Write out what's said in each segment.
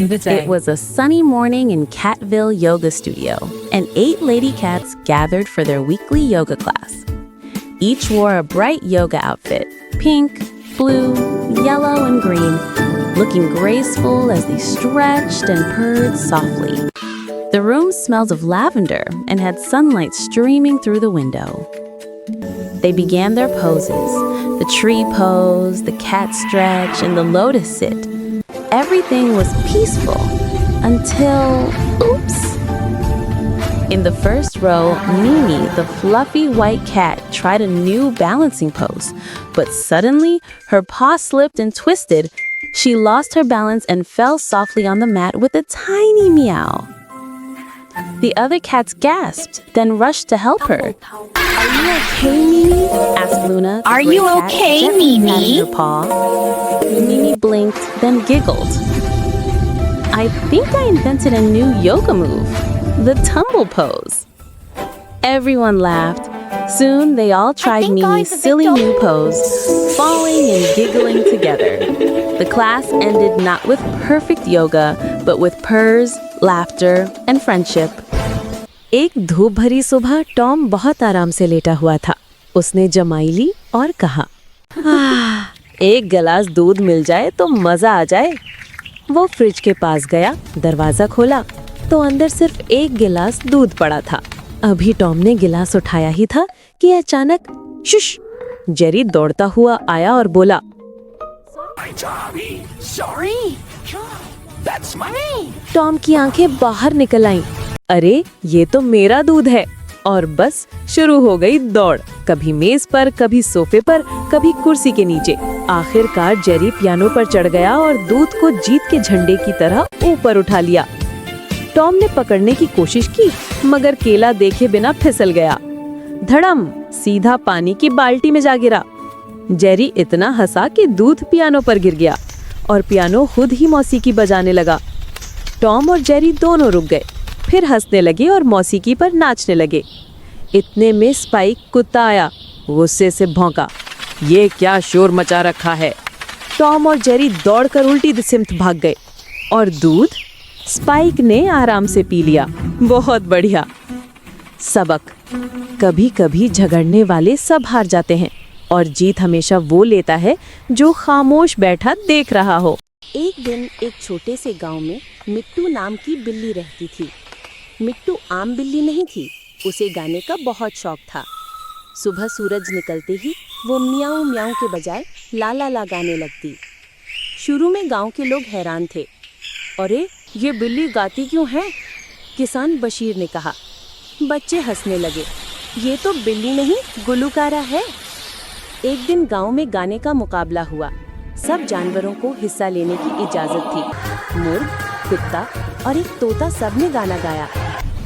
It was a sunny morning in Catville Yoga Studio, and 8 lady cats gathered for their weekly yoga class. Each wore a bright yoga outfit, pink, blue, yellow, and green, looking graceful as they stretched and purred softly. The room smelled of lavender and had sunlight streaming through the window. They began their poses, the tree pose, the cat stretch, and the lotus sit. Everything was peaceful until, oops. In the first row, Mimi, the fluffy white cat, tried a new balancing pose, but suddenly her paw slipped and twisted. She lost her balance and fell softly on the mat with a tiny meow. The other cats gasped, then rushed to help her. "Are you okay, Mimi?" asked Luna. Are you okay, Mimi? Her paw. Mimi blinked, then giggled. "I think I invented a new yoga move, the tumble pose." Everyone laughed. Soon they all tried Mimi's silly new pose, falling and giggling together. The class ended not with perfect yoga, but with purrs, laughter, and friendship. एक धूप भरी सुबह Tom बहुत आराम से लेटा हुआ था। उसने जमाई ली और कहा, एक गिलास दूध मिल जाए तो मजा आ जाए। वो फ्रिज के पास गया, दरवाजा खोला तो अंदर सिर्फ एक गिलास दूध पड़ा था। अभी टॉम ने गिलास उठाया ही था कि अचानक शुश, जेरी दौड़ता हुआ आया और बोला, टॉम की आंखें बाहर निकल आईं। अरे ये तो मेरा दूध है। और बस शुरू हो गई दौड़, कभी मेज पर, कभी सोफे पर, कभी कुर्सी के नीचे। आखिरकार जेरी पियानो पर चढ़ गया और दूध को जीत के झंडे की तरह ऊपर उठा लिया। टॉम ने पकड़ने की कोशिश की, मगर केला देखे बिना फिसल गया। धड़म, सीधा पानी की बाल्टी में जा गिरा। जेरी इतना हंसा कि दूध पियानो पर गिर गया और पियानो खुद ही मौसीकी बजाने लगा। टॉम और जेरी दोनों रुक गए, फिर हंसने लगे और मौसीकी पर नाचने लगे। इतने में स्पाइक कुत्ता आया, गुस्से से भौंका, ये क्या शोर मचा रखा है। टॉम और जेरी दौड़कर उल्टी दिशा भाग गए और दूध स्पाइक ने आराम से पी लिया। बहुत बढ़िया। सबक, कभी कभी झगड़ने वाले सब हार जाते हैं और जीत हमेशा वो लेता है जो खामोश बैठा देख रहा हो। एक दिन एक छोटे से गांव में मिट्टू नाम की बिल्ली रहती थी। मिट्टू आम बिल्ली नहीं थी, उसे गाने का बहुत शौक था। सुबह सूरज निकलते ही वो मियाऊ मियाऊ के बजाय ला ला ला गाने लगती। शुरू में गांव के लोग हैरान थे। अरे ये बिल्ली गाती क्यों है? किसान बशीर ने कहा। बच्चे हंसने लगे, ये तो बिल्ली नहीं गुलूकारा है। एक दिन गांव में गाने का मुकाबला हुआ। सब जानवरों को हिस्सा लेने की इजाजत थी। मुर्ग, कुत्ता और एक तोता सब ने गाना गाया,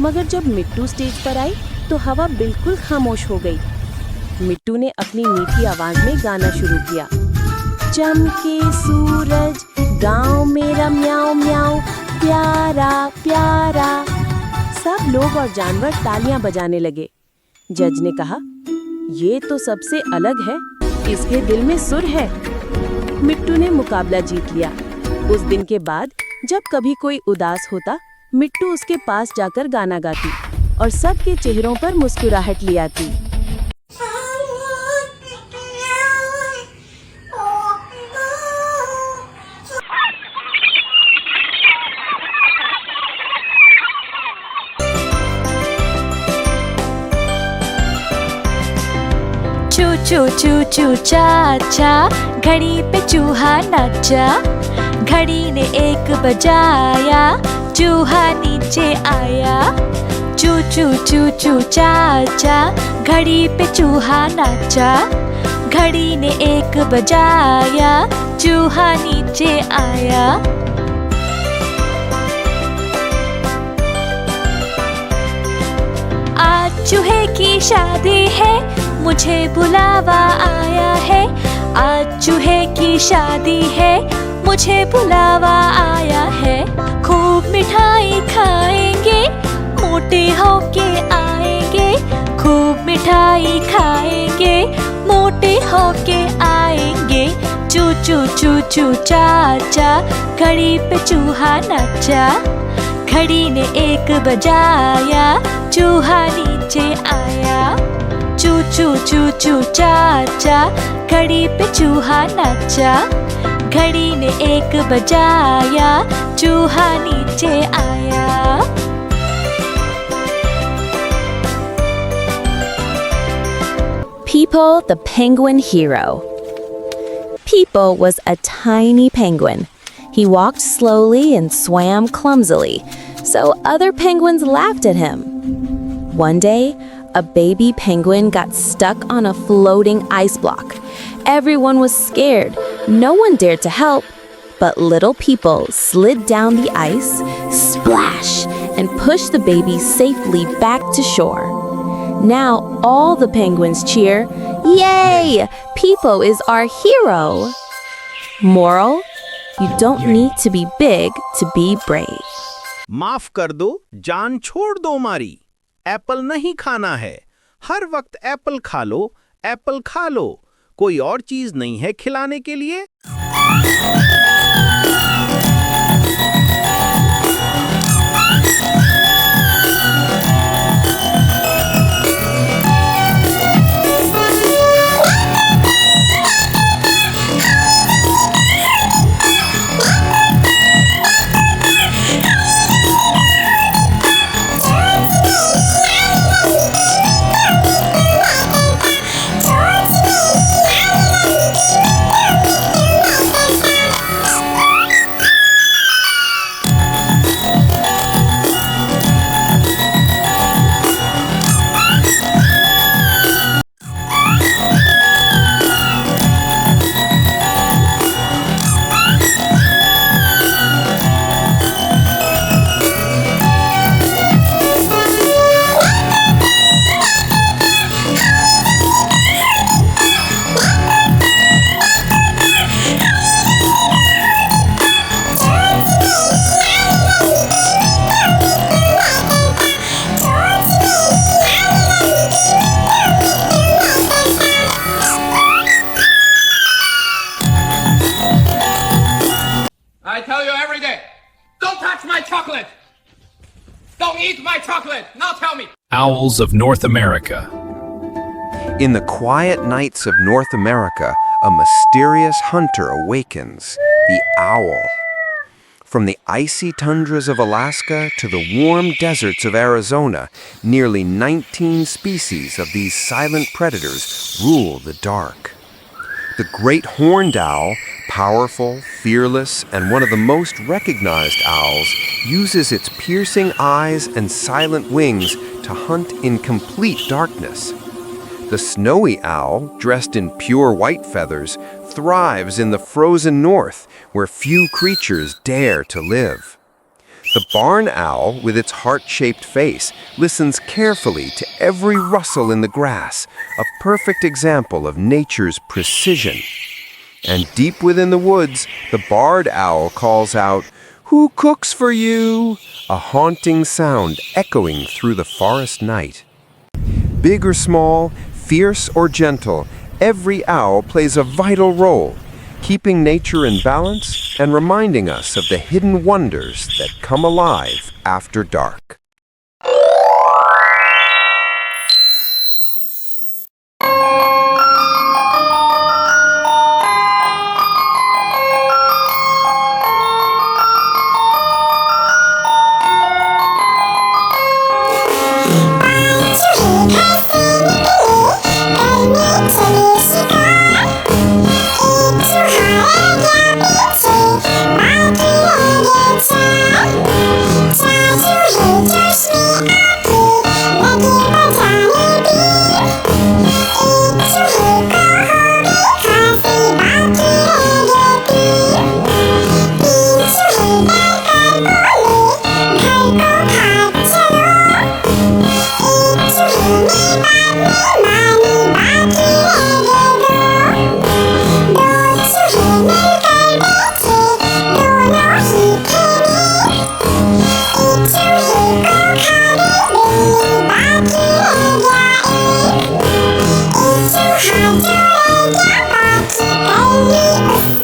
मगर जब मिट्टू स्टेज पर आई तो हवा बिल्कुल खामोश हो गई। मिट्टू ने अपनी मीठी आवाज में गाना शुरू किया। चमके सूरज, गांव मेरा म्याऊं म्याऊं, प्यारा प्यारा। सब लोग और जानवर तालियां बजाने लगे। जज ने कहा, ये तो सबसे अलग है, इसके दिल में सुर है। मिट्टू ने मुकाबला जीत लिया। उस दिन के बाद जब कभी कोई उदास होता, मिट्टू उसके पास जाकर गाना गाती और सबके चेहरों पर मुस्कुराहट ले आती। चू चू चू चू चाचा, घड़ी पे चूहा नाचा। घड़ी ने 1 बजाया, चूहा नीचे आया। चू चू चू चू चाचा, घड़ी पे चूहा नाचा। घड़ी ने 1 बजाया, चूहा नीचे आया। आज चूहे की शादी है, मुझे बुलावा आया है। आज चूहे की शादी है, मुझे बुलावा आया है। खूब मिठाई खाएंगे, मोटे होके आएंगे। खूब मिठाई खाएंगे, मोटे होके आएंगे। चू चू चू चू चाचा, घड़ी पे चूहा नाचा। घड़ी ने एक बजाया, चूहा नीचे आया। चू चू चू चू चाचा, घड़ी पे चूहा नाचा। घड़ी ने एक बजाया, चूहा नीचे आया। Peepo, the penguin hero. Peepo was a tiny penguin. He walked slowly and swam clumsily, so other penguins laughed at him. One day, a baby penguin got stuck on a floating ice block. Everyone was scared. No one dared to help. But little Peepo slid down the ice, splash, and pushed the baby safely back to shore. Now all the penguins cheer, "Yay! Peepo is our hero!" Moral: you don't need to be big to be brave. माफ कर दो, जान छोड़ दो मारी। Apple नहीं खाना है, हर वक्त एप्पल खा लो, एप्पल खा लो। कोई और चीज नहीं है खिलाने के लिए? I tell you every day, don't touch my chocolate! Don't eat my chocolate! Now tell me! Owls of North America. In the quiet nights of North America, a mysterious hunter awakens, the owl. From the icy tundras of Alaska to the warm deserts of Arizona, nearly 19 species of these silent predators rule the dark. The great horned owl, powerful, fearless, and one of the most recognized owls, uses its piercing eyes and silent wings to hunt in complete darkness. The snowy owl, dressed in pure white feathers, thrives in the frozen north, where few creatures dare to live. The barn owl, with its heart-shaped face, listens carefully to every rustle in the grass, a perfect example of nature's precision. And deep within the woods, the barred owl calls out, "Who cooks for you?" a haunting sound echoing through the forest night. Big or small, fierce or gentle, every owl plays a vital role, keeping nature in balance and reminding us of the hidden wonders that come alive after dark.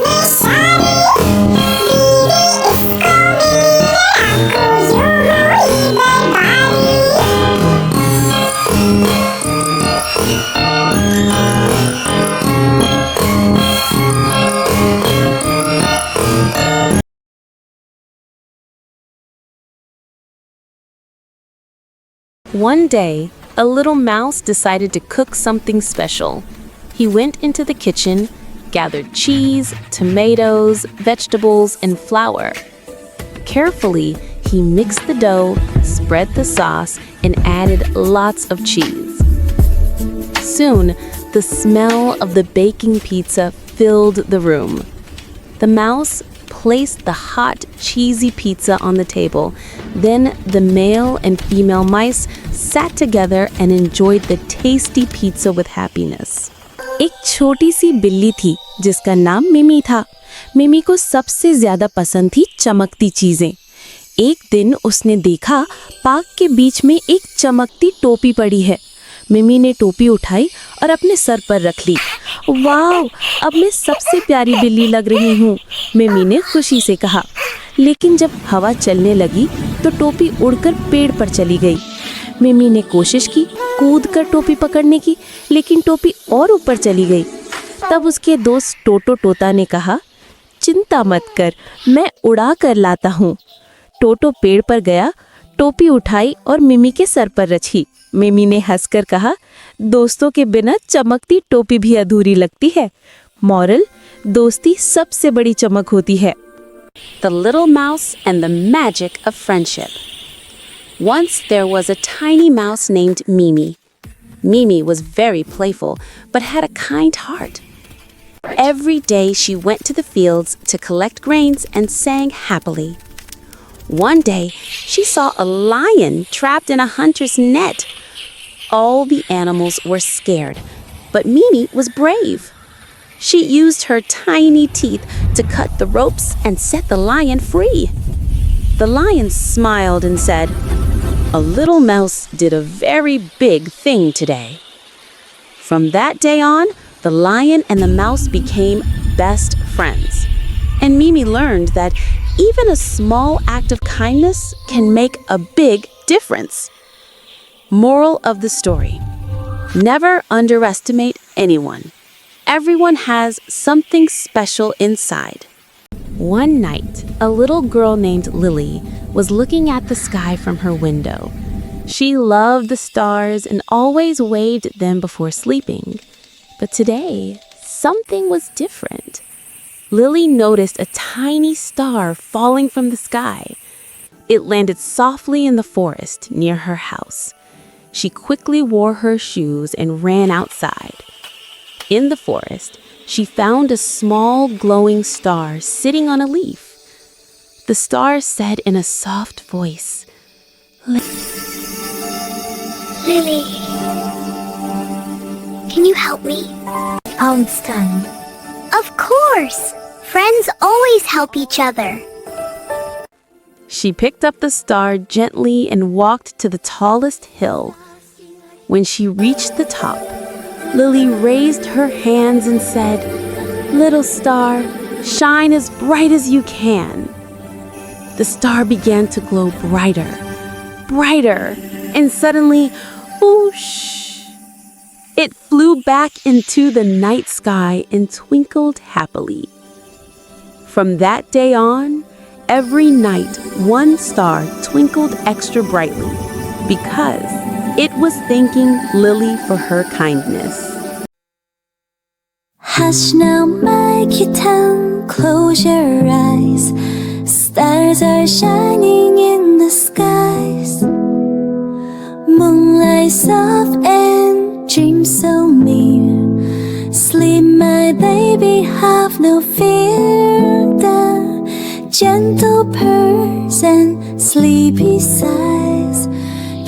It's One day, a little mouse decided to cook something special. He went into the kitchen, gathered cheese, tomatoes, vegetables, and flour. Carefully, he mixed the dough, spread the sauce, and added lots of cheese. Soon, the smell of the baking pizza filled the room. The mouse placed the hot, cheesy pizza on the table. Then the male and female mice sat together and enjoyed the tasty pizza with happiness. एक छोटी सी बिल्ली थी जिसका नाम मिमी था। मिमी को सबसे ज्यादा पसंद थी चमकती चीजें। एक दिन उसने देखा पार्क के बीच में एक चमकती टोपी पड़ी है। मिमी ने टोपी उठाई और अपने सर पर रख ली। वाह, अब मैं सबसे प्यारी बिल्ली लग रही हूँ, मिमी ने खुशी से कहा। लेकिन जब हवा चलने लगी तो टोपी उड़कर पेड़ पर चली गई। मिमी ने कोशिश की कूद कर टोपी पकड़ने की, लेकिन टोपी और ऊपर चली गई। तब उसके दोस्त टोटो तोता ने कहा, चिंता मत कर, मैं उड़ा कर लाता हूँ। टोटो पेड़ पर गया, टोपी उठाई और मिमी के सर पर रखी। मिमी ने हंसकर कहा, दोस्तों के बिना चमकती टोपी भी अधूरी लगती है। मॉरल, दोस्ती सबसे बड़ी चमक होती है। The Little Mouse and the Magic of Friendship. Once there was a tiny mouse named Mimi. Mimi was very playful, but had a kind heart. Every day she went to the fields to collect grains and sang happily. One day, she saw a lion trapped in a hunter's net. All the animals were scared, but Mimi was brave. She used her tiny teeth to cut the ropes and set the lion free. The lion smiled and said, "A little mouse did a very big thing today." From that day on, the lion and the mouse became best friends. And Mimi learned that even a small act of kindness can make a big difference. Moral of the story: never underestimate anyone. Everyone has something special inside. One night, a little girl named Lily was looking at the sky from her window. She loved the stars and always waved at them before sleeping. But today, something was different. Lily noticed a tiny star falling from the sky. It landed softly in the forest near her house. She quickly wore her shoes and ran outside. In the forest, she found a small glowing star sitting on a leaf. The star said in a soft voice, Lily, can you help me? I'm stunned. Of course! Friends always help each other. She picked up the star gently and walked to the tallest hill. When she reached the top, Lily raised her hands and said, "Little star, shine as bright as you can." The star began to glow brighter, brighter, and suddenly, whoosh! It flew back into the night sky and twinkled happily. From that day on, every night one star twinkled extra brightly because it was thanking Lily for her kindness. Hush now, my kitten, close your eyes. Stars are shining in the skies. Moonlight soft and dreams so near. Sleep, my baby, have no fear. The gentle purrs and sleepy sighs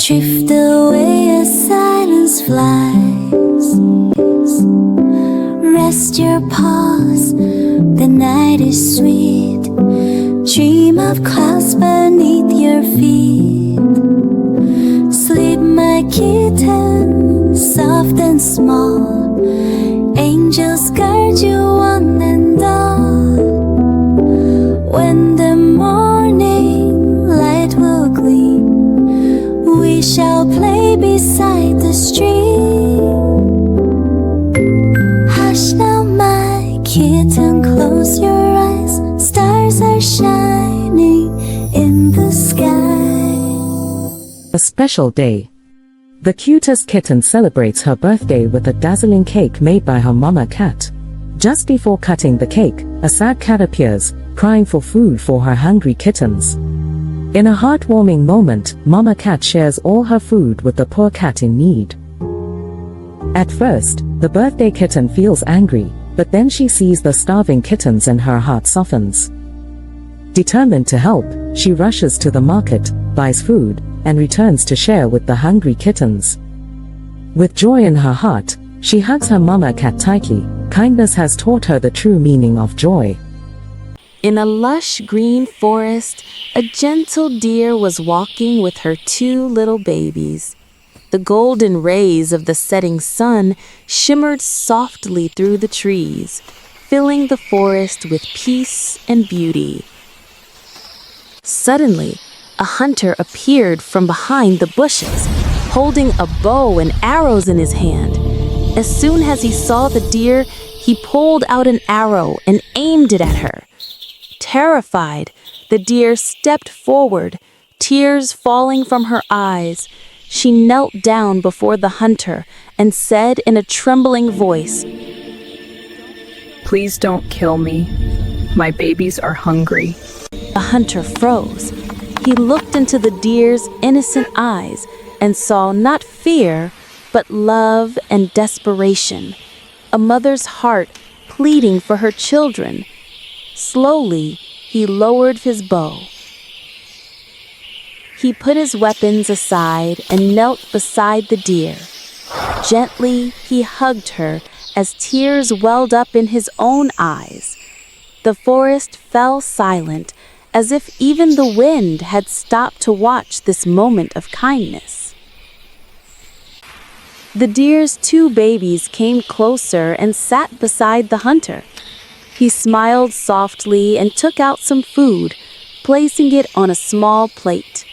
drift away as silence flies. Rest your paws, the night is sweet. Dream of clouds beneath your feet. Sleep, my kitten, soft and small. Angels guard you one and all. When the morning light will gleam, we shall play beside the stream. Hush now, my kitten, close your eyes. Stars are shining in the sky. A special day. The cutest kitten celebrates her birthday with a dazzling cake made by her mama cat. Just before cutting the cake, a sad cat appears, crying for food for her hungry kittens. In a heartwarming moment, Mama Cat shares all her food with the poor cat in need. At first, the birthday kitten feels angry, but then she sees the starving kittens and her heart softens. Determined to help, she rushes to the market, buys food, and returns to share with the hungry kittens. With joy in her heart, she hugs her Mama Cat tightly. Kindness has taught her the true meaning of joy. In a lush green forest, a gentle deer was walking with her 2 little babies. The golden rays of the setting sun shimmered softly through the trees, filling the forest with peace and beauty. Suddenly, a hunter appeared from behind the bushes, holding a bow and arrows in his hand. As soon as he saw the deer, he pulled out an arrow and aimed it at her. Terrified, the deer stepped forward, tears falling from her eyes. She knelt down before the hunter and said in a trembling voice, "Please don't kill me. My babies are hungry." The hunter froze. He looked into the deer's innocent eyes and saw not fear, but love and desperation, a mother's heart pleading for her children. Slowly, he lowered his bow. He put his weapons aside and knelt beside the deer. Gently, he hugged her as tears welled up in his own eyes. The forest fell silent, as if even the wind had stopped to watch this moment of kindness. The deer's 2 babies came closer and sat beside the hunter. He smiled softly and took out some food, placing it on a small plate.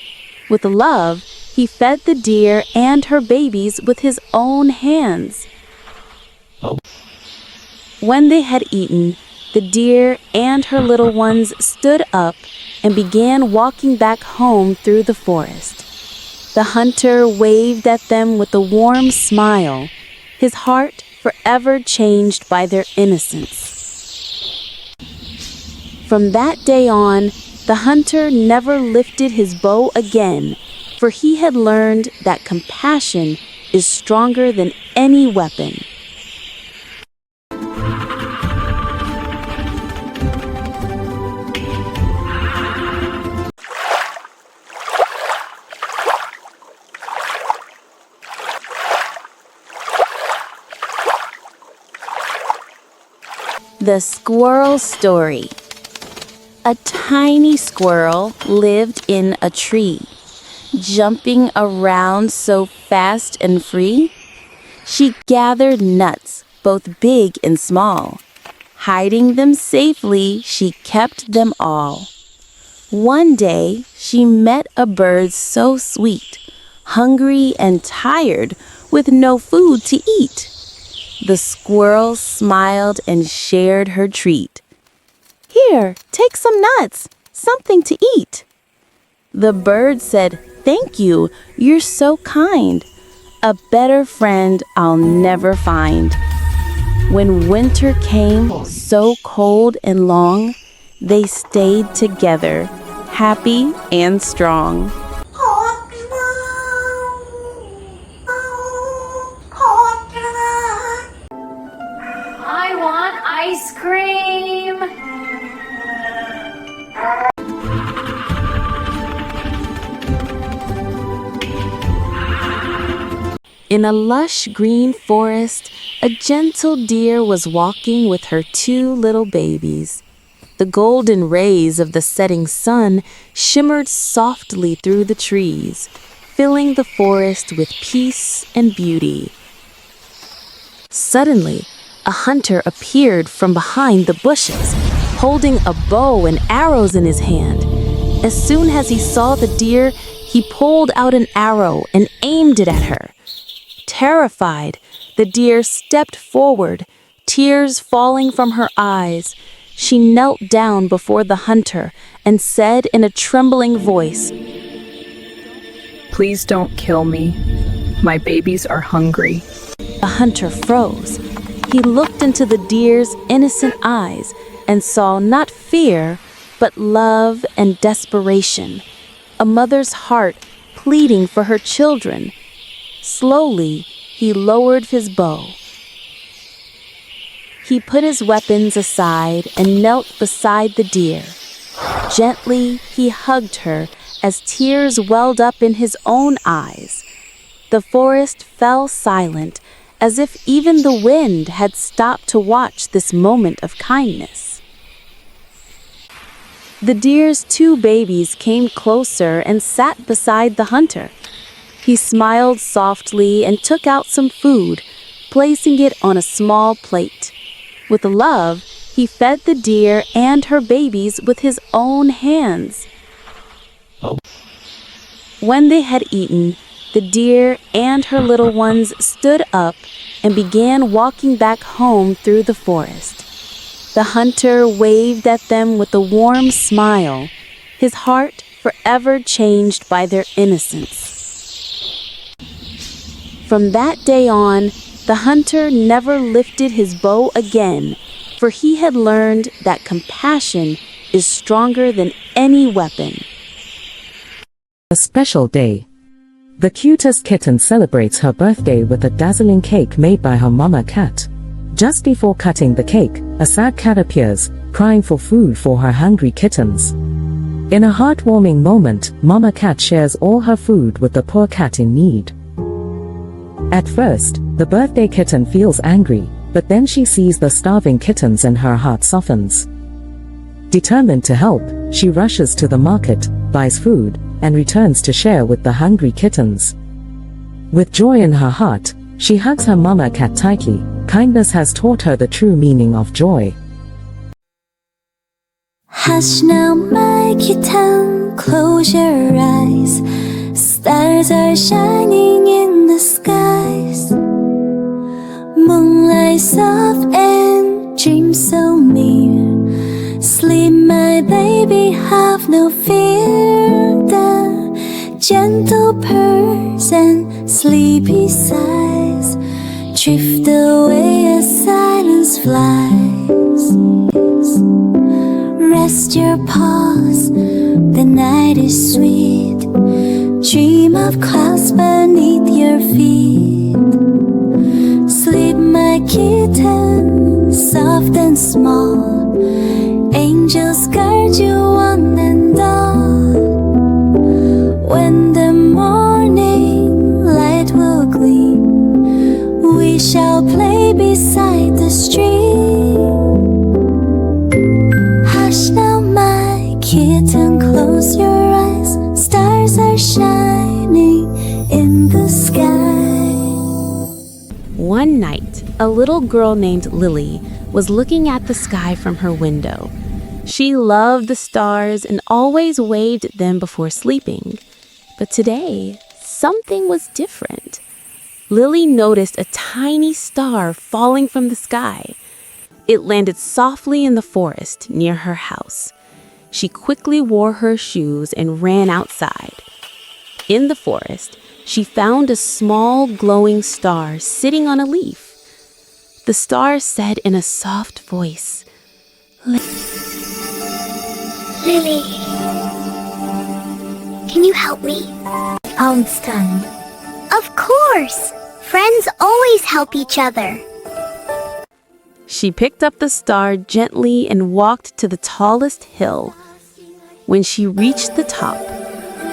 With love, he fed the deer and her babies with his own hands. When they had eaten, the deer and her little ones stood up and began walking back home through the forest. The hunter waved at them with a warm smile, his heart forever changed by their innocence. From that day on, the hunter never lifted his bow again, for he had learned that compassion is stronger than any weapon. The Squirrel Story. A tiny squirrel lived in a tree, jumping around so fast and free. She gathered nuts, both big and small. Hiding them safely, she kept them all. One day, she met a bird so sweet, hungry and tired, with no food to eat. The squirrel smiled and shared her treat. "Here, take some nuts, something to eat." The bird said, "Thank you, you're so kind. A better friend I'll never find." When winter came, so cold and long, they stayed together, happy and strong. I want ice cream. In a lush green forest, a gentle deer was walking with her 2 little babies. The golden rays of the setting sun shimmered softly through the trees, filling the forest with peace and beauty. Suddenly, a hunter appeared from behind the bushes, holding a bow and arrows in his hand. As soon as he saw the deer, he pulled out an arrow and aimed it at her. Terrified, the deer stepped forward, tears falling from her eyes. She knelt down before the hunter and said in a trembling voice, "Please don't kill me. My babies are hungry. The hunter froze. He looked into the deer's innocent eyes and saw not fear, but love and desperation. A mother's heart pleading for her children. Slowly, he lowered his bow. He put his weapons aside and knelt beside the deer. Gently, he hugged her as tears welled up in his own eyes. The forest fell silent, as if even the wind had stopped to watch this moment of kindness. The deer's 2 babies came closer and sat beside the hunter. He smiled softly and took out some food, placing it on a small plate. With love, he fed the deer and her babies with his own hands. When they had eaten, the deer and her little ones stood up and began walking back home through the forest. The hunter waved at them with a warm smile, his heart forever changed by their innocence. From that day on, the hunter never lifted his bow again, for he had learned that compassion is stronger than any weapon. A special day. The cutest kitten celebrates her birthday with a dazzling cake made by her mama cat. Just before cutting the cake, a sad cat appears, crying for food for her hungry kittens. In a heartwarming moment, mama cat shares all her food with the poor cat in need. At first, the birthday kitten feels angry, but then she sees the starving kittens and her heart softens. Determined to help, she rushes to the market, buys food, and returns to share with the hungry kittens. With joy in her heart, she hugs her mama cat tightly. Kindness has taught her the true meaning of joy. Hush now, my kitten, close your eyes. Stars are shining in the skies. Moonlight soft and dreams so near. Sleep, my baby, have no fear. The gentle purrs and sleepy sighs drift away as silence flies. Rest your paws, the night is sweet. Dream of clouds beneath your feet. Sleep, my kitten, soft and small. Angels guard you one and all. When the morning light will gleam, we shall play beside the stream. Hush now, my kitten, close your eyes. Stars are shining in the sky. One night, a little girl named Lily was looking at the sky from her window. She loved the stars and always waved at them before sleeping. But today, something was different. Lily noticed a tiny star falling from the sky. It landed softly in the forest near her house. She quickly wore her shoes and ran outside. In the forest, she found a small glowing star sitting on a leaf. The star said in a soft voice, Lily, can you help me? I'm stunned. Of course! Friends always help each other. She picked up the star gently and walked to the tallest hill. When she reached the top,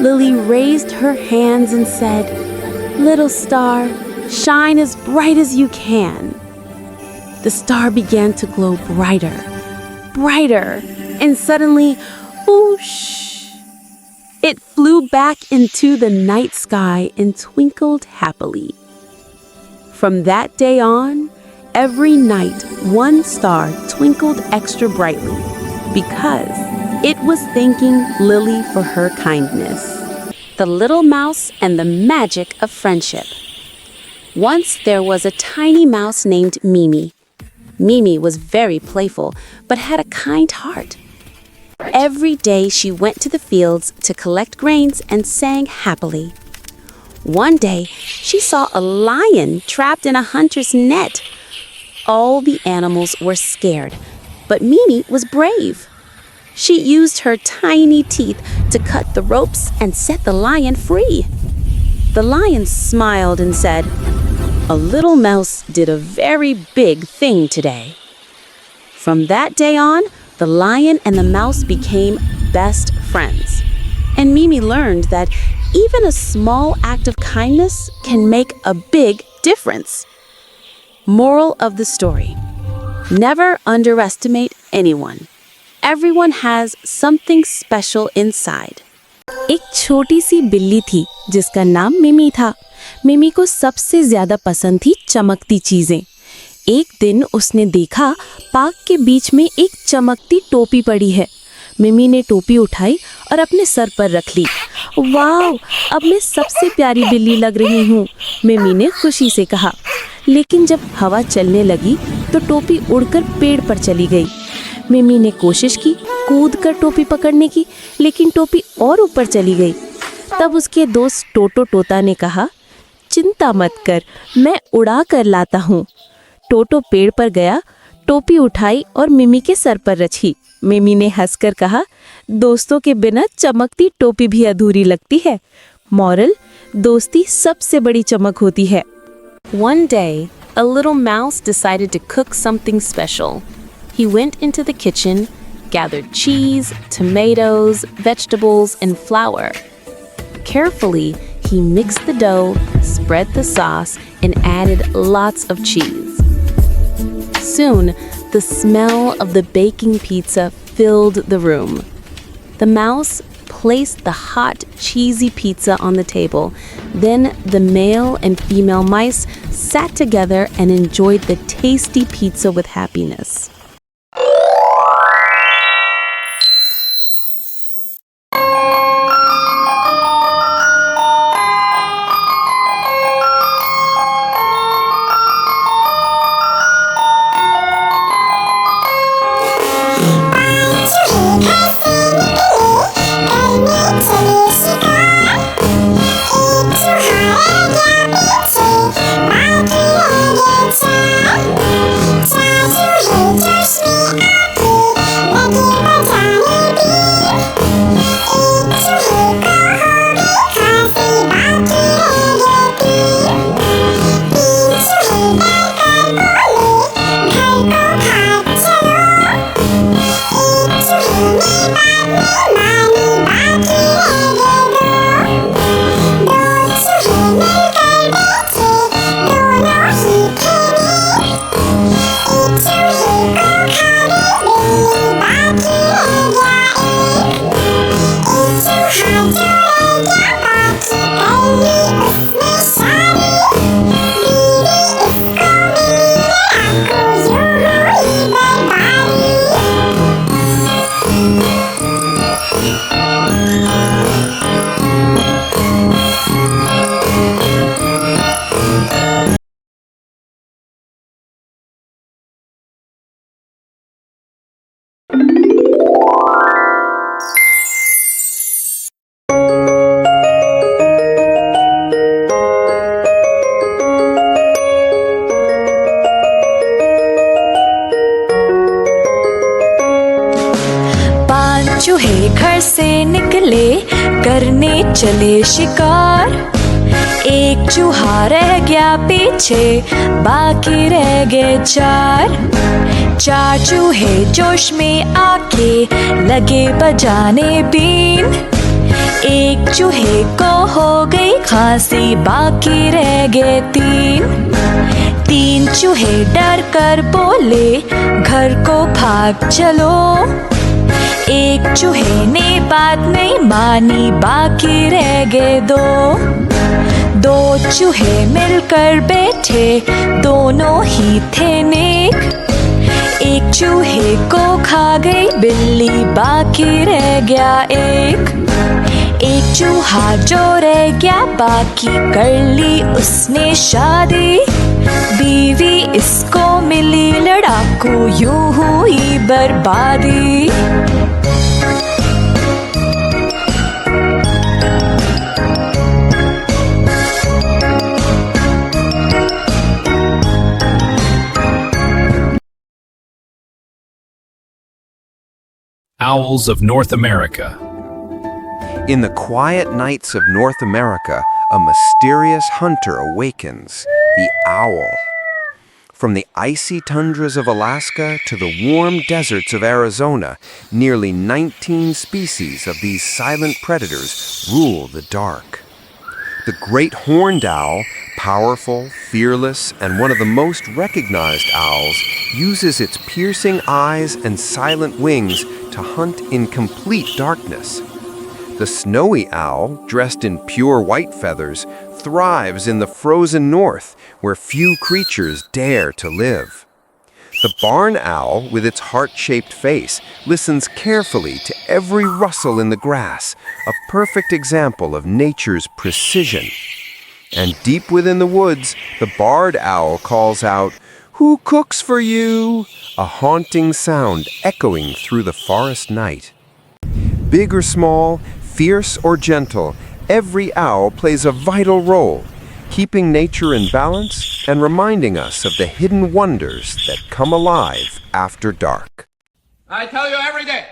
Lily raised her hands and said, "Little star, shine as bright as you can." The star began to glow brighter, brighter, and suddenly, whoosh! It flew back into the night sky and twinkled happily. From that day on, every night one star twinkled extra brightly because it was thanking Lily for her kindness. The little mouse and the magic of friendship. Once there was a tiny mouse named Mimi. Mimi was very playful, but had a kind heart. Every day she went to the fields to collect grains and sang happily. One day, she saw a lion trapped in a hunter's net. All the animals were scared, but Mimi was brave. She used her tiny teeth to cut the ropes and set the lion free. The lion smiled and said, "A little mouse did a very big thing today." From that day on, the lion and the mouse became best friends. And Mimi learned that even a small act of kindness can make a big difference. Moral of the story: never underestimate anyone. Everyone has something special inside. एक छोटी सी बिल्ली थी जिसका नाम मिमी था। मिमी को सबसे ज्यादा पसंद थी चमकती चीजें। एक दिन उसने देखा पार्क के बीच में एक चमकती टोपी पड़ी है। मिमी ने टोपी उठाई और अपने सर पर रख ली। वाह, अब मैं सबसे प्यारी बिल्ली लग रही हूँ, मिमी ने खुशी से कहा। लेकिन जब हवा चलने लगी तो टोपी उड़कर पेड़ पर चली गई। मिमी ने कोशिश की कूद कर टोपी पकड़ने की, लेकिन टोपी और ऊपर चली गई। तब उसके दोस्त टोटो तोता ने कहा, चिंता मत कर, मैं उड़ा कर लाता हूँ। टोटो पेड़ पर गया, टोपी उठाई और मिमी के सर पर रखी। मिमी ने हंसकर कहा, दोस्तों के बिना चमकती टोपी भी अधूरी लगती है। मॉरल: दोस्ती सबसे बड़ी चमक होती है। One day, a little mouse decided to cook something special. He went into the kitchen, gathered cheese, tomatoes, vegetables, and flour. Carefully, he mixed the dough, spread the sauce, and added lots of cheese. Soon, the smell of the baking pizza filled the room. The mouse placed the hot, cheesy pizza on the table. Then the male and female mice sat together and enjoyed the tasty pizza with happiness. चूहे घर से निकले करने चले शिकार। एक चूहा रह गया पीछे, बाकी रह गए चार। चार चूहे जोश में आके लगे बजाने बीन। एक चूहे को हो गई खांसी, बाकी रह गए तीन। तीन चूहे डर कर बोले घर को भाग चलो। एक चूहे ने बात नहीं मानी, बाकी रह गए दो। दो चूहे मिलकर बैठे, दोनों ही थे नेक। एक चूहे को खा गई बिल्ली, बाकी रह गया एक। एक चूहा जो रह गया बाकी, कर ली उसने शादी। बीवी इसको मिली लड़ाकू, यूं हुई बर्बादी। Owls of North America. In the quiet nights of North America, a mysterious hunter awakens, the owl. From the icy tundras of Alaska to the warm deserts of Arizona, nearly 19 species of these silent predators rule the dark. The great horned owl, powerful, fearless, and one of the most recognized owls, uses its piercing eyes and silent wings to hunt in complete darkness. The snowy owl, dressed in pure white feathers, thrives in the frozen north, where few creatures dare to live. The barn owl, with its heart-shaped face, listens carefully to every rustle in the grass, a perfect example of nature's precision. And deep within the woods, the barred owl calls out, "Who cooks for you?" a haunting sound echoing through the forest night. Big or small, fierce or gentle, every owl plays a vital role, keeping nature in balance and reminding us of the hidden wonders that come alive after dark. I tell you every day,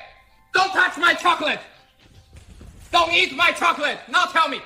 don't touch my chocolate! Don't eat my chocolate! Now tell me!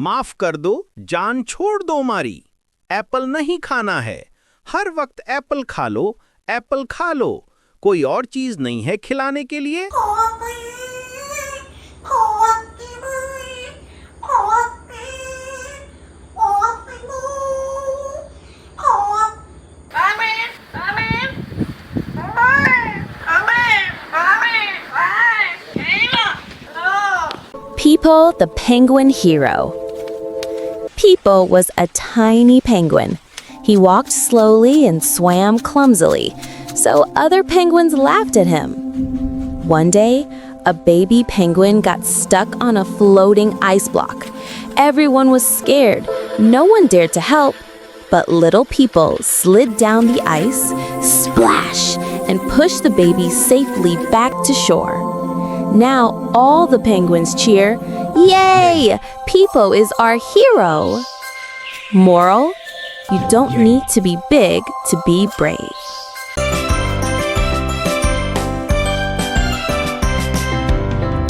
माफ कर दो, जान छोड़ दो मारी। Apple नहीं खाना है, हर वक्त एप्पल खा लो, एप्पल खा लो। कोई और चीज नहीं है खिलाने के लिए? Peepo, the penguin hero. Peepo was a tiny penguin. He walked slowly and swam clumsily, so other penguins laughed at him. One day, a baby penguin got stuck on a floating ice block. Everyone was scared. No one dared to help. But little Peepo slid down the ice, splash, and pushed the baby safely back to shore. Now all the penguins cheer, "Yay! Peepo is our hero!" Moral: you don't need to be big to be brave.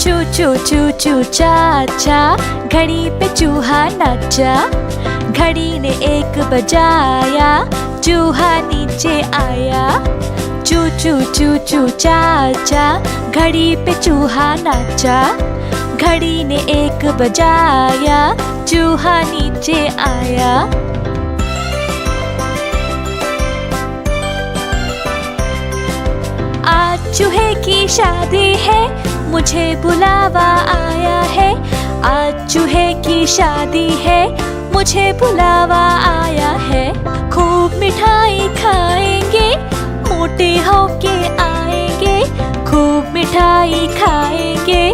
चू चू चू चू चा चा, घड़ी पे चूहा नाचा। घड़ी ने एक बजाया, चूहा नीचे आया। चू चू चू चू चा चा, घड़ी पे चूहा नाचा। घड़ी ने एक बजाया, चूहा नीचे आया। आज चूहे की शादी है, मुझे बुलावा आया है। आज चूहे की शादी है, मुझे बुलावा आया है। खूब मिठाई खाएंगे, मोटे होके आएंगे। खूब मिठाई खाएंगे,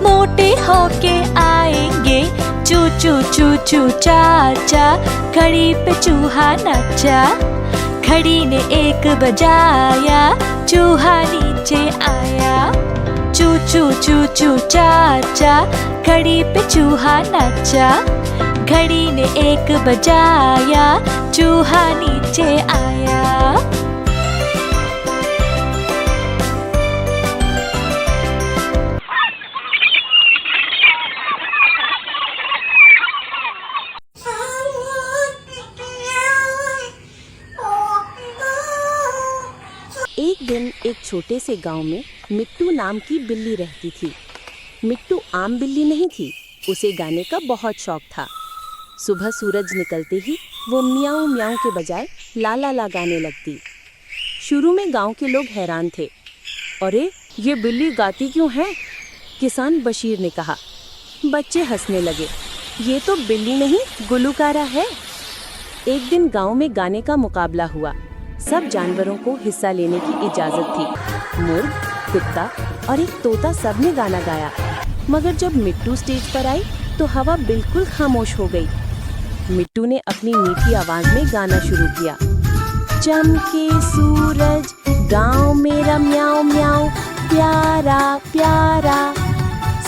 मोटे होके आएंगे। चू चू चू चू चा चा, घड़ी पे चूहा नाचा। घड़ी ने एक बजाया, चूहा नीचे आया। चू चू चू चू चा चा, घड़ी पे चूहा नाचा। घड़ी ने एक बजाया, चूहा नीचे आया। एक छोटे से गांव में मिट्टू नाम की बिल्ली रहती थी। मिट्टू आम बिल्ली नहीं थी, उसे गाने का बहुत शौक था। सुबह सूरज निकलते ही वो म्याऊं म्याऊं के बजाय ला ला ला गाने लगती। शुरू में गांव के लोग हैरान थे। अरे ये बिल्ली गाती क्यों है? किसान बशीर ने कहा। बच्चे हंसने लगे। ये तो बिल्ली नहीं गुलूकारा है। एक दिन गांव में गाने का मुकाबला हुआ। सब जानवरों को हिस्सा लेने की इजाजत थी। मुर्ग, कुत्ता और एक तोता सब ने गाना गाया। मगर जब मिट्टू स्टेज पर आई तो हवा बिल्कुल खामोश हो गई। मिट्टू ने अपनी मीठी आवाज में गाना शुरू किया। चमके सूरज गांव मेरा म्याऊं म्याऊं प्यारा प्यारा।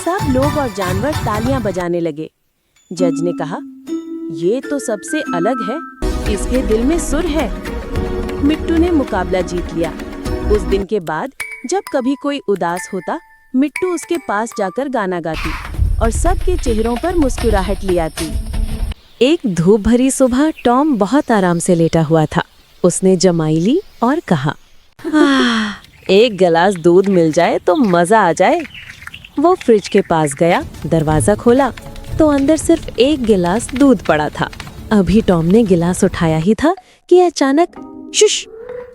सब लोग और जानवर तालियां बजाने लगे। जज ने कहा, ये तो सबसे अलग है, इसके दिल में सुर है। मिट्टू ने मुकाबला जीत लिया। उस दिन के बाद जब कभी कोई उदास होता, मिट्टू उसके पास जाकर गाना गाती और सबके चेहरों पर मुस्कुराहट ले आती। एक धूप भरी सुबह टॉम बहुत आराम से लेटा हुआ था। उसने जमाई ली और कहा, एक गिलास दूध मिल जाए तो मजा आ जाए। वो फ्रिज के पास गया, दरवाजा खोला तो अंदर सिर्फ एक गिलास दूध पड़ा था। अभी टॉम ने गिलास उठाया ही था कि अचानक शुश,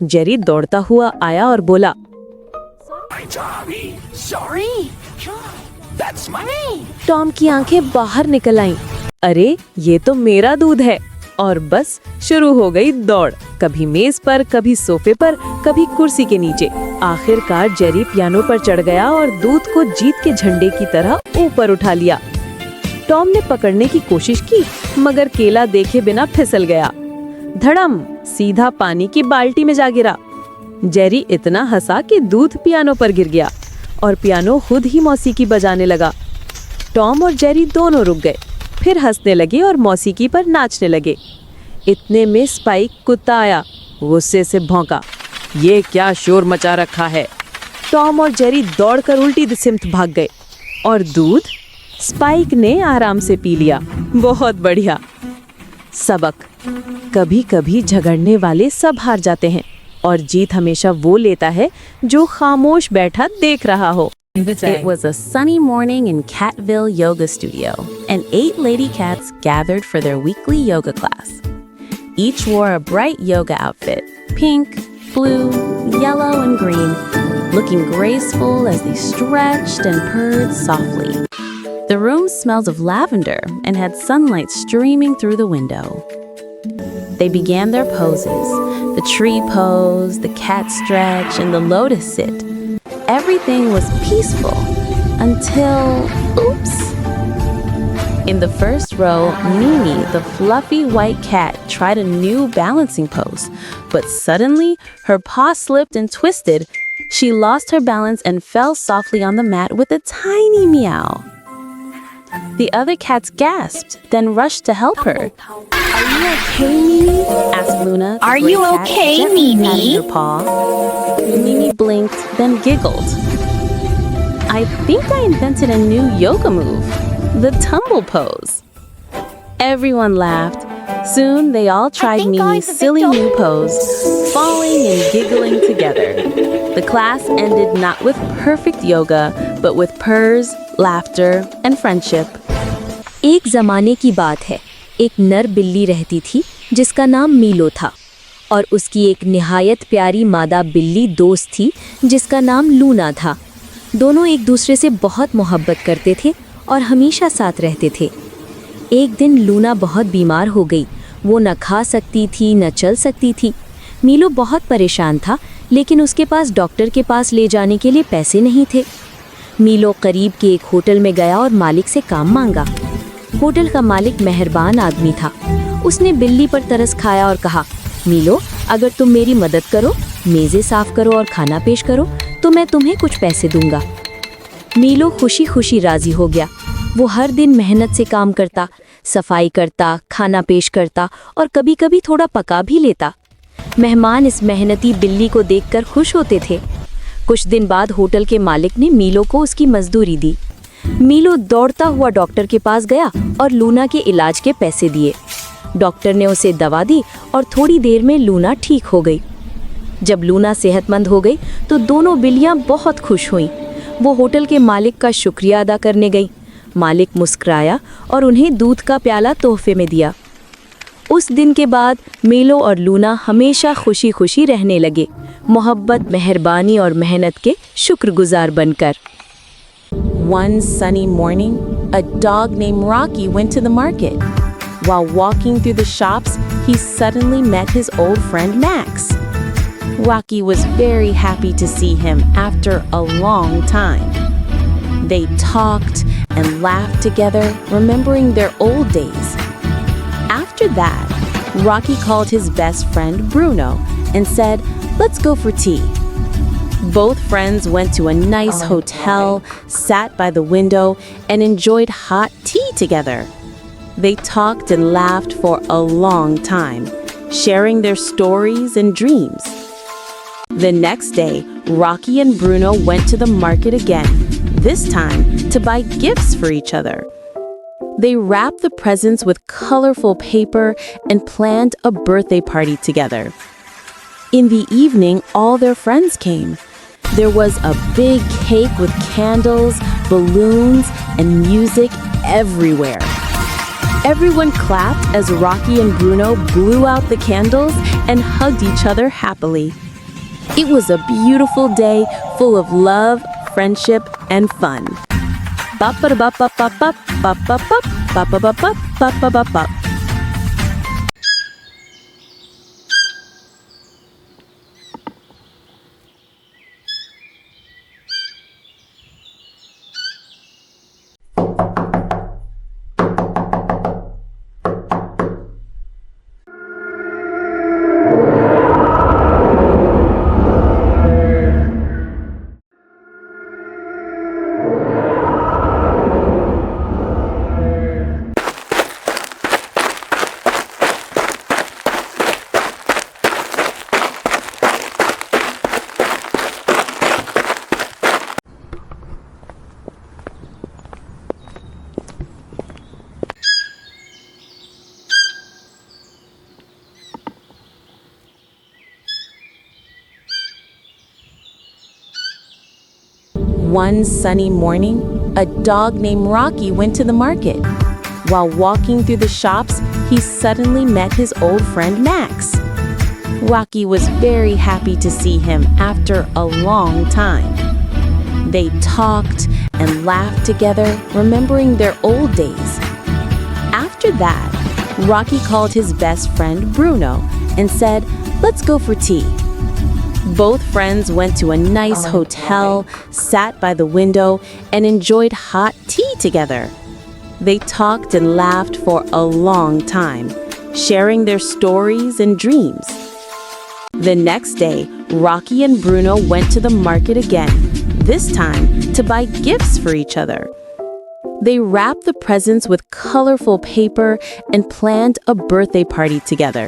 जेरी दौड़ता हुआ आया और बोला, टॉम की आंखें बाहर निकल आईं। अरे ये तो मेरा दूध है। और बस शुरू हो गई दौड़, कभी मेज पर, कभी सोफे पर, कभी कुर्सी के नीचे। आखिरकार जेरी पियानो पर चढ़ गया और दूध को जीत के झंडे की तरह ऊपर उठा लिया। टॉम ने पकड़ने की कोशिश की, मगर केला देखे बिना फिसल गया। धड़म, सीधा पानी की बाल्टी में जा गिरा। जेरी इतना हंसा कि दूध पियानो पर गिर गया और पियानो खुद ही मौसीकी बजाने लगा। टॉम और जेरी दोनों रुक गए, फिर हंसने लगे और मौसीकी पर नाचने लगे। इतने में स्पाइक कुत्ता आया, गुस्से से भौंका, ये क्या शोर मचा रखा है। टॉम और जेरी दौड़कर उल्टी सिमत भाग गए और दूध स्पाइक ने आराम से पी लिया। बहुत बढ़िया। सबक, कभी कभी झगड़ने वाले सब हार जाते हैं और जीत हमेशा वो लेता है जो खामोश बैठा देख रहा हो। It was a sunny morning in Catville Yoga Studio, and 8 lady cats gathered for their weekly yoga class. Each wore a bright yoga outfit, pink, blue, yellow, and green, looking graceful as they stretched and purred softly. The room smelled of lavender and had sunlight streaming through the window. They began their poses, the tree pose, the cat stretch, and the lotus sit. Everything was peaceful until, oops. In the first row, Mimi, the fluffy white cat, tried a new balancing pose, but suddenly her paw slipped and twisted. She lost her balance and fell softly on the mat with a tiny meow. The other cats gasped, then rushed to help her. Are you okay, Mimi? Asked Luna. the Are gray you cat, okay, gently Mimi? patting her paw. Mimi blinked, then giggled. I think I invented a new yoga move, the tumble pose. Everyone laughed. Soon they all tried think Mimi's I'm the silly victim. new pose, falling and giggling together. The class ended not with perfect yoga, but with purrs, laughter, and friendship. एक ज़माने की बात है। एक नर बिल्ली रहती थी जिसका नाम मीलो था और उसकी एक निहायत प्यारी मादा बिल्ली दोस्त थी जिसका नाम लूना था। दोनों एक दूसरे से बहुत मोहब्बत करते थे और हमेशा साथ रहते थे। एक दिन लूना बहुत बीमार हो गई। वो न खा सकती थी न चल सकती थी। मीलो बहुत परेशान था, लेकिन उसके पास डॉक्टर के पास ले जाने के लिए पैसे नहीं थे। मीलो करीब के एक होटल में गया और मालिक से काम मांगा। होटल का मालिक मेहरबान आदमी था। उसने बिल्ली पर तरस खाया और कहा, मीलो, अगर तुम मेरी मदद करो, मेज़ें साफ करो और खाना पेश करो, तो मैं तुम्हें कुछ पैसे दूंगा। मीलो खुशी खुशी राजी हो गया। वो हर दिन मेहनत से काम करता, सफाई करता, खाना पेश करता और कभी-कभी थोड़ा पका भी लेता। मेहमान इस मेहनती बिल्ली को देखकर खुश होते थे। कुछ दिन बाद होटल के मालिक ने मीलो को उसकी मजदूरी दी। मीलो दौड़ता हुआ डॉक्टर के पास गया और लूना के इलाज के पैसे दिए। डॉक्टर ने उसे दवा दी और थोड़ी देर में लूना ठीक हो गई। जब लूना सेहतमंद हो गई तो दोनों बिल्लियां बहुत खुश हुईं। वो होटल के मालिक का शुक्रिया अदा करने गई। मालिक मुस्कुराया और उन्हें दूध का प्याला तोहफे में दिया। उस दिन के बाद मीलो और लूना हमेशा खुशी खुशी रहने लगे, मोहब्बत, मेहरबानी और मेहनत के शुक्रगुजार बनकर। One sunny morning, a dog named Rocky went to the market. While walking through the shops, he suddenly met his old friend Max. Rocky was very happy to see him after a long time. They talked and laughed together, remembering their old days. After that, Rocky called his best friend Bruno and said, "Let's go for tea." Both friends went to a nice hotel, sat by the window, and enjoyed hot tea together. They talked and laughed for a long time, sharing their stories and dreams. The next day, Rocky and Bruno went to the market again, this time to buy gifts for each other. They wrapped the presents with colorful paper and planned a birthday party together. In the evening, all their friends came. There was a big cake with candles, balloons, and music everywhere. Everyone clapped as Rocky and Bruno blew out the candles and hugged each other happily. It was a beautiful day full of love, friendship, and fun. One sunny morning, a dog named Rocky went to the market. While walking through the shops, he suddenly met his old friend Max. Rocky was very happy to see him after a long time. They talked and laughed together, remembering their old days. After that, Rocky called his best friend Bruno and said, "Let's go for tea." Both friends went to a nice hotel, sat by the window, and enjoyed hot tea together. They talked and laughed for a long time, sharing their stories and dreams. The next day, Rocky and Bruno went to the market again, this time to buy gifts for each other. They wrapped the presents with colorful paper and planned a birthday party together.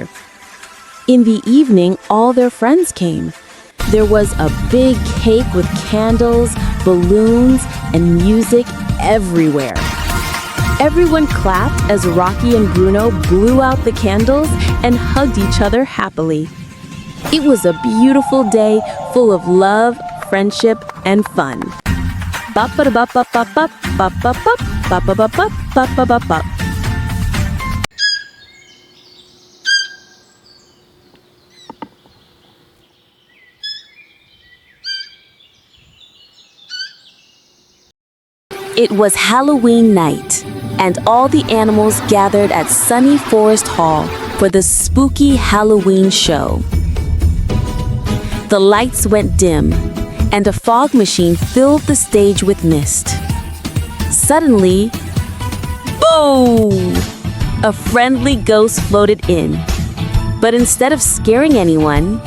In the evening, all their friends came. There was a big cake with candles, balloons, and music everywhere. Everyone clapped as Rocky and Bruno blew out the candles and hugged each other happily. It was a beautiful day full of love, friendship, and fun. It was Halloween night, and all the animals gathered at Sunny Forest Hall for the spooky Halloween show. The lights went dim, and a fog machine filled the stage with mist. Suddenly, boom! A friendly ghost floated in. But instead of scaring anyone,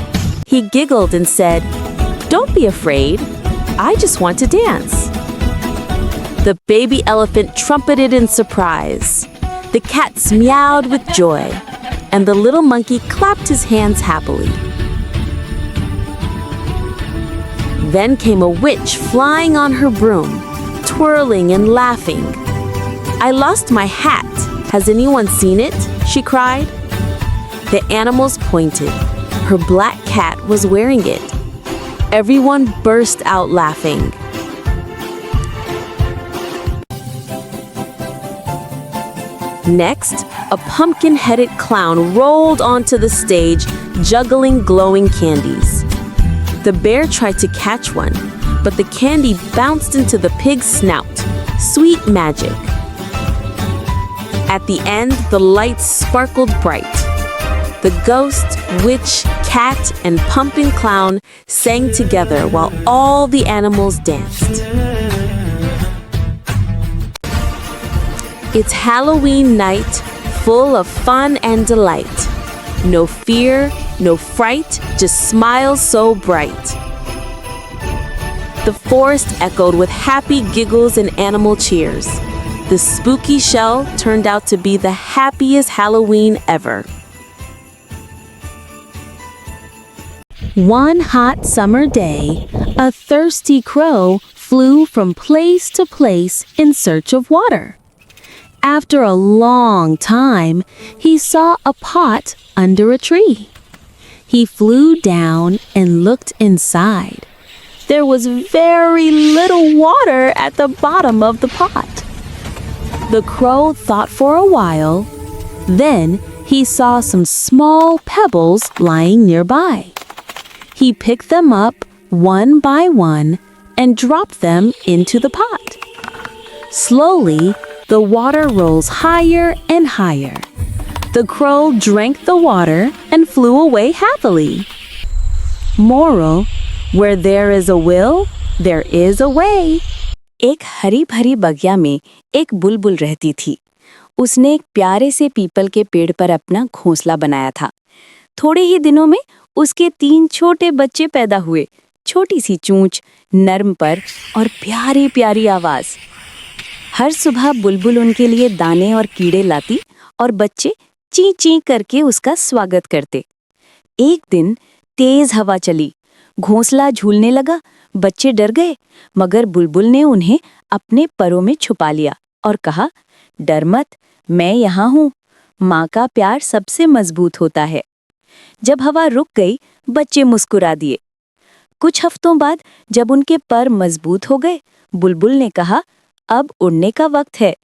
he giggled and said, "Don't be afraid. I just want to dance." The baby elephant trumpeted in surprise. The cats meowed with joy, and the little monkey clapped his hands happily. Then came a witch flying on her broom, twirling and laughing. "I lost my hat. Has anyone seen it?" she cried. The animals pointed. Her black cat was wearing it. Everyone burst out laughing. Next, a pumpkin-headed clown rolled onto the stage, juggling glowing candies. The bear tried to catch one, but the candy bounced into the pig's snout. Sweet magic. At the end, the lights sparkled bright. The ghost, witch, cat, and pumpkin clown sang together while all the animals danced. It's Halloween night, full of fun and delight. No fear, no fright, just smiles so bright. The forest echoed with happy giggles and animal cheers. The spooky show turned out to be the happiest Halloween ever. One hot summer day, a thirsty crow flew from place to place in search of water. After a long time, he saw a pot under a tree. He flew down and looked inside. There was very little water at the bottom of the pot. The crow thought for a while. Then he saw some small pebbles lying nearby. He picked them up one by one and dropped them into the pot. Slowly, the water rose higher and higher. The crow drank the water and flew away happily. Moral: where there is a will, there is a way. एक हरी भरी बगिया में एक बुलबुल रहती थी। उसने एक प्यारे से पीपल के पेड़ पर अपना घोंसला बनाया था। थोड़े ही दिनों में उसके 3 छोटे बच्चे पैदा हुए। छोटी सी चोंच, नर्म पर और प्यारी प्यारी आवाज। हर सुबह बुलबुल उनके लिए दाने और कीड़े लाती और बच्चे ची ची करके उसका स्वागत करते। एक दिन तेज हवा चली, घोंसला झूलने लगा। बच्चे डर गए, मगर बुलबुल ने उन्हें अपने परों में छुपा लिया और कहा, डर मत, मैं यहाँ हूँ। माँ का प्यार सबसे मजबूत होता है। जब हवा रुक गई, बच्चे मुस्कुरा दिए। कुछ हफ्तों बाद जब उनके पर मजबूत हो गए, बुलबुल ने कहा, अब उड़ने का वक्त है।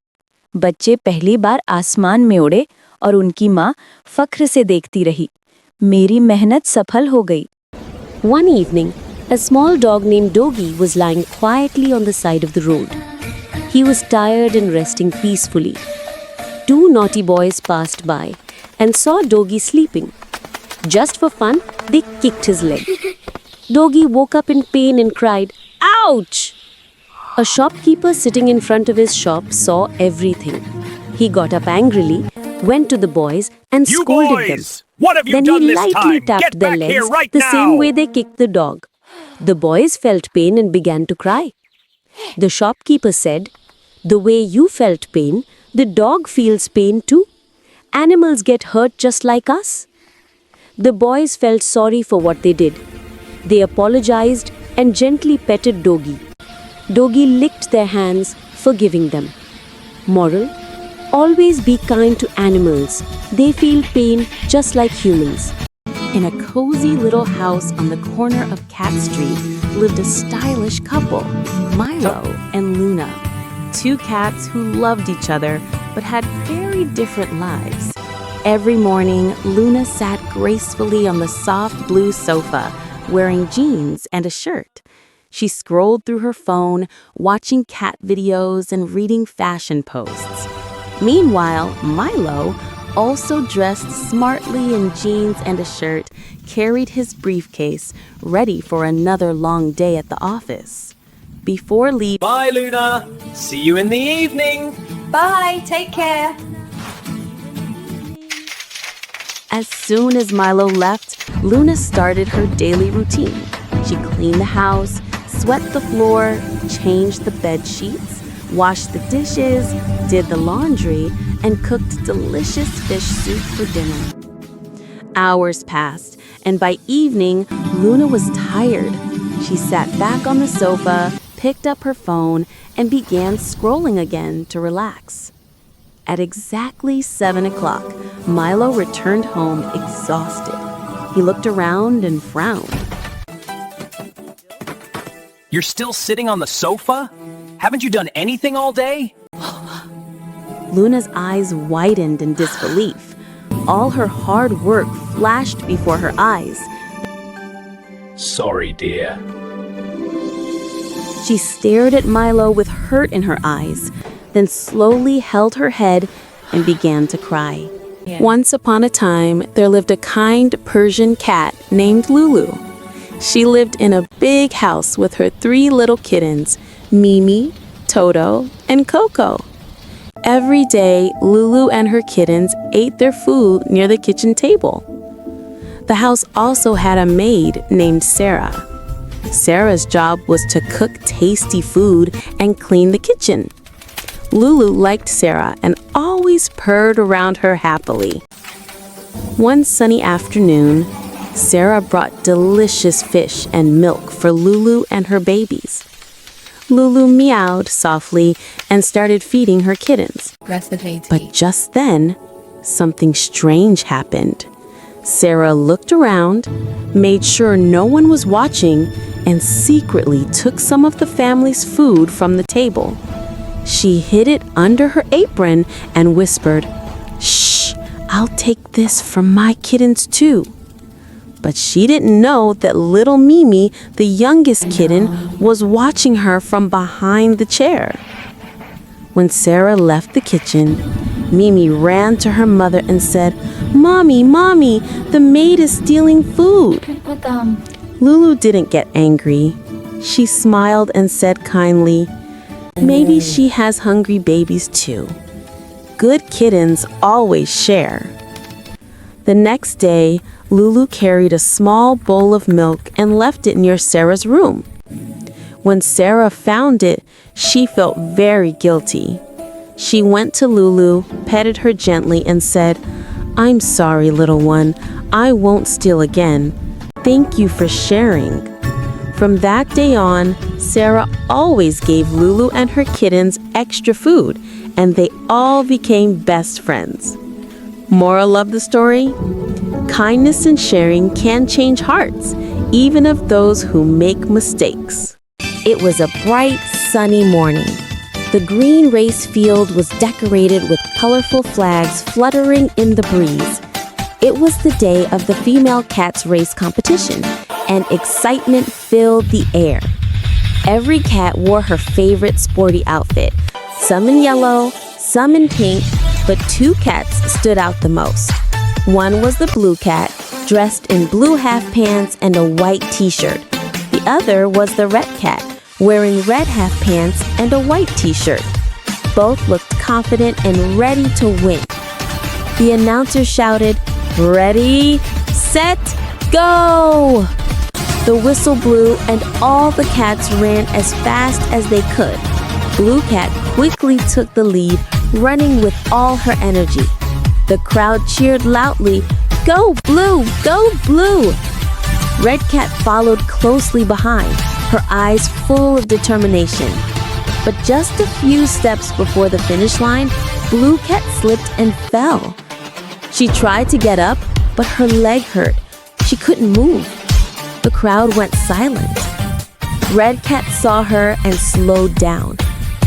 बच्चे पहली बार आसमान में उड़े और उनकी माँ फख्र से देखती रही। मेरी मेहनत सफल हो गई। One evening, a small dog named Doggy was lying quietly on the side of the road. He was tired and resting peacefully. 2 naughty boys passed by and saw Doggy sleeping. Just for fun, they kicked his leg. Doggy woke up in pain and cried, "Ouch!" A shopkeeper sitting in front of his shop saw everything. He got up angrily, went to the boys and scolded them. What have you Then done he this lightly time? tapped Get their back here legs right the now! same way they kicked the dog. The boys felt pain and began to cry. The shopkeeper said, "The way you felt pain, the dog feels pain too. Animals get hurt just like us." The boys felt sorry for what they did. They apologized and gently petted Doggy. Doggy licked their hands, forgiving them. Moral: always be kind to animals. They feel pain just like humans. In a cozy little house on the corner of Cat Street lived a stylish couple, Milo and Luna. 2 cats who loved each other but had very different lives. Every morning, Luna sat gracefully on the soft blue sofa, wearing jeans and a shirt. She scrolled through her phone, watching cat videos and reading fashion posts. Meanwhile, Milo, also dressed smartly in jeans and a shirt, carried his briefcase, ready for another long day at the office. Before leaving... Bye, Luna. See you in the evening. Bye, take care. As soon as Milo left, Luna started her daily routine. She cleaned the house, swept the floor, changed the bed sheets, washed the dishes, did the laundry, and cooked delicious fish soup for dinner. Hours passed, and by evening, Luna was tired. She sat back on the sofa, picked up her phone, and began scrolling again to relax. At exactly 7 o'clock, Milo returned home exhausted. He looked around and frowned. You're still sitting on the sofa? Haven't you done anything all day? Luna's eyes widened in disbelief. All her hard work flashed before her eyes. Sorry, dear. She stared at Milo with hurt in her eyes, then slowly held her head and began to cry. Once upon a time, there lived a kind Persian cat named Lulu. She lived in a big house with her 3 little kittens, Mimi, Toto, and Coco. Every day, Lulu and her kittens ate their food near the kitchen table. The house also had a maid named Sarah. Sarah's job was to cook tasty food and clean the kitchen. Lulu liked Sarah and always purred around her happily. One sunny afternoon, Sarah brought delicious fish and milk for Lulu and her babies. Lulu meowed softly and started feeding her kittens. But just then, something strange happened. Sarah looked around, made sure no one was watching, and secretly took some of the family's food from the table. She hid it under her apron and whispered, "Shh, I'll take this for my kittens too." But she didn't know that little Mimi, the youngest kitten, was watching her from behind the chair. When Sarah left the kitchen, Mimi ran to her mother and said, "Mommy, Mommy, the maid is stealing food." Lulu didn't get angry. She smiled and said kindly, "Maybe she has hungry babies too. Good kittens always share." The next day, Lulu carried a small bowl of milk and left it near Sarah's room. When Sarah found it, she felt very guilty. She went to Lulu, petted her gently, and said, "I'm sorry, little one. I won't steal again. Thank you for sharing." From that day on, Sarah always gave Lulu and her kittens extra food, and they all became best friends. Moral of the story? Kindness and sharing can change hearts, even of those who make mistakes. It was a bright, sunny morning. The green race field was decorated with colorful flags fluttering in the breeze. It was the day of the female cats race competition, and excitement filled the air. Every cat wore her favorite sporty outfit, some in yellow, some in pink, but 2 cats stood out the most. One was the blue cat, dressed in blue half pants and a white t-shirt. The other was the red cat, wearing red half pants and a white t-shirt. Both looked confident and ready to win. The announcer shouted, "Ready, set, go!" The whistle blew and all the cats ran as fast as they could. Blue Cat quickly took the lead, running with all her energy. The crowd cheered loudly, "Go Blue! Go Blue!" Red Cat followed closely behind, her eyes full of determination. But just a few steps before the finish line, Blue Cat slipped and fell. She tried to get up, but her leg hurt. She couldn't move. The crowd went silent. Red Cat saw her and slowed down.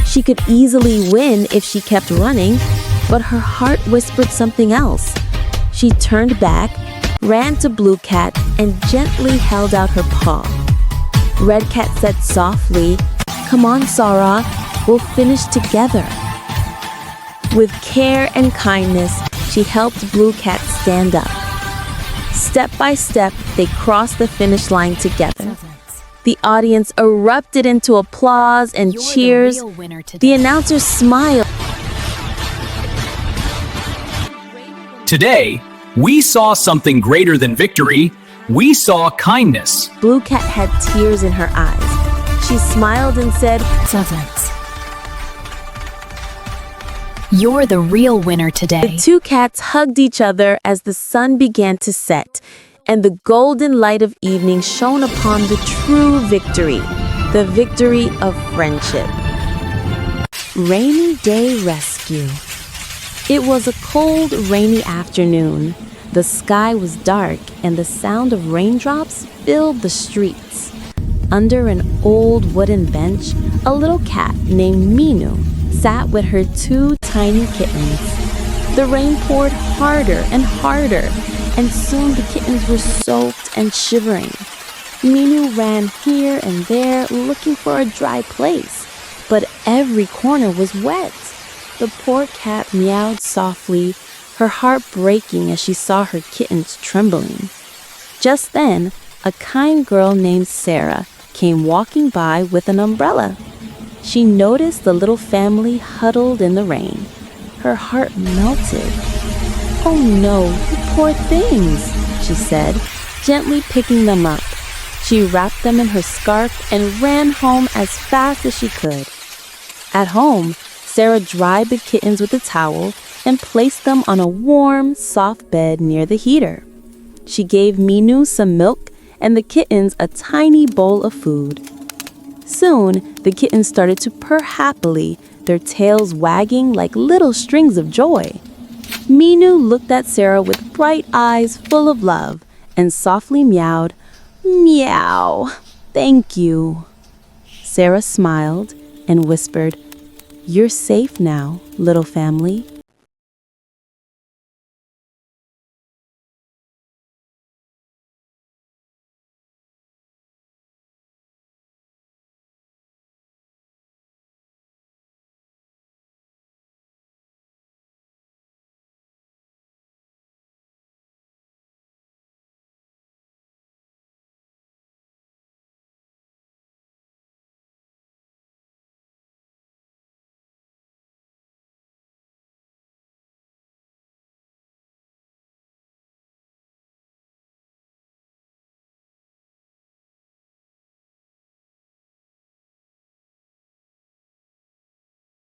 She could easily win if she kept running, but her heart whispered something else. She turned back, ran to Blue Cat, and gently held out her paw. Red Cat said softly, "Come on, Sarah, we'll finish together." With care and kindness, she helped Blue Cat stand up. Step by step, they crossed the finish line together. The audience erupted into applause and cheers. The announcer smiled. Today, we saw something greater than victory. We saw kindness. Blue Cat had tears in her eyes. She smiled and said, You're the real winner today. The 2 cats hugged each other as the sun began to set, and the golden light of evening shone upon the true victory, the victory of friendship. Rainy Day Rescue. It was a cold, rainy afternoon. The sky was dark and the sound of raindrops filled the streets. Under an old wooden bench, a little cat named Minu sat with her 2 tiny kittens. The rain poured harder and harder, and soon the kittens were soaked and shivering. Minu ran here and there looking for a dry place, but every corner was wet. The poor cat meowed softly, her heart breaking as she saw her kittens trembling. Just then, a kind girl named Sarah came walking by with an umbrella. She noticed the little family huddled in the rain. Her heart melted. "Oh no, you poor things," she said, gently picking them up. She wrapped them in her scarf and ran home as fast as she could. At home, Sarah dried the kittens with a towel and placed them on a warm, soft bed near the heater. She gave Minu some milk and the kittens a tiny bowl of food. Soon, the kittens started to purr happily, their tails wagging like little strings of joy. Minu looked at Sarah with bright eyes full of love and softly meowed, "Meow, thank you." Sarah smiled and whispered, "You're safe now, little family."